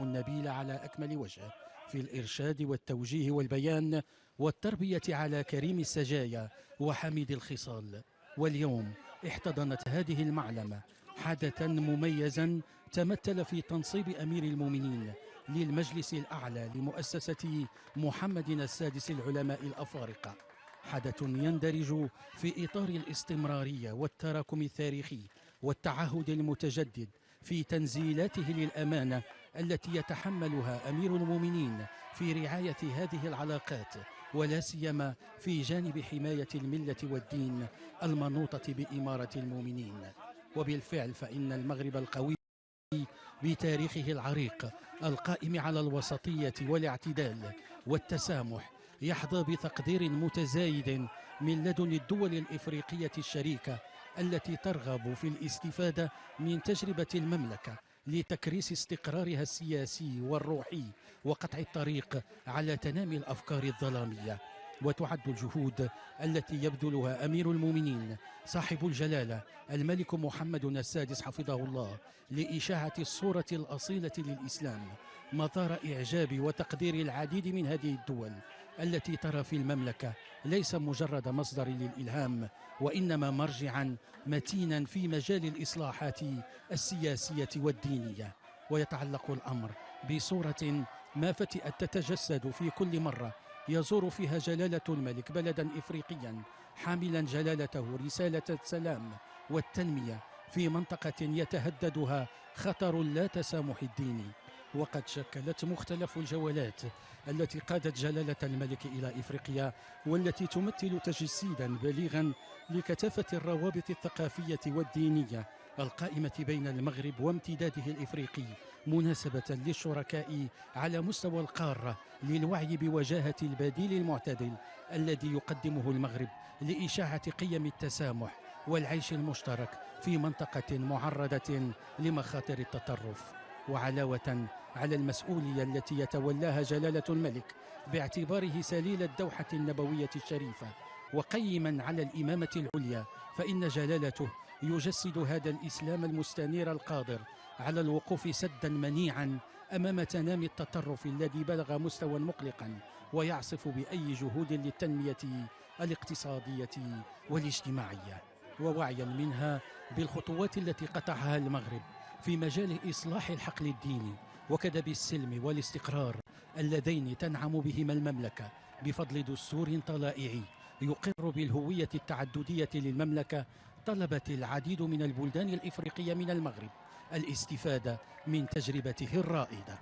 النبيل على أكمل وجه في الإرشاد والتوجيه والبيان والتربية على كريم السجايا وحميد الخصال. واليوم احتضنت هذه المعلمة حدثا مميزا تمثل في تنصيب أمير المؤمنين للمجلس الأعلى لمؤسسة محمد السادس العلماء الأفارقة، حدث يندرج في إطار الاستمرارية والتراكم التاريخي والتعهد المتجدد في تنزيلاته للأمانة التي يتحملها أمير المؤمنين في رعاية هذه العلاقات، ولا سيما في جانب حماية الملة والدين المنوطة بإمارة المؤمنين. وبالفعل فإن المغرب القوي بتاريخه العريق القائم على الوسطية والاعتدال والتسامح يحظى بتقدير متزايد من لدن الدول الإفريقية الشريكة التي ترغب في الاستفادة من تجربة المملكة لتكريس استقرارها السياسي والروحي وقطع الطريق على تنامي الأفكار الظلامية. وتعد الجهود التي يبذلها أمير المؤمنين صاحب الجلالة الملك محمد السادس حفظه الله لإشاعة الصورة الأصيلة للإسلام مظهر إعجاب وتقدير العديد من هذه الدول التي ترى في المملكة ليس مجرد مصدر للإلهام، وإنما مرجعا متينا في مجال الإصلاحات السياسية والدينية. ويتعلق الأمر بصورة ما فتئت تتجسد في كل مرة يزور فيها جلالة الملك بلدا إفريقيا حاملا جلالته رسالة السلام والتنمية في منطقة يتهددها خطر لا تسامح الديني. وقد شكلت مختلف الجولات التي قادت جلالة الملك إلى إفريقيا والتي تمثل تجسيدا بليغا لكثافة الروابط الثقافية والدينية القائمة بين المغرب وامتداده الإفريقي مناسبة للشركاء على مستوى القارة للوعي بوجاهة البديل المعتدل الذي يقدمه المغرب لإشاعة قيم التسامح والعيش المشترك في منطقة معرضة لمخاطر التطرف. وعلاوة على المسؤولية التي يتولاها جلالة الملك باعتباره سليل الدوحة النبوية الشريفة وقيما على الإمامة العليا، فإن جلالته يجسد هذا الإسلام المستنير القادر على الوقوف سدا منيعا أمام تنامي التطرف الذي بلغ مستوى مقلقا ويعصف بأي جهود للتنمية الاقتصادية والاجتماعية، ووعيا منها بالخطوات التي قطعها المغرب في مجال إصلاح الحقل الديني وكذا بالسلم والاستقرار اللذين تنعم بهما المملكة بفضل دستور طلائعي يقر بالهوية التعددية للمملكة. طلبت العديد من البلدان الإفريقية من المغرب الاستفادة من تجربته الرائدة.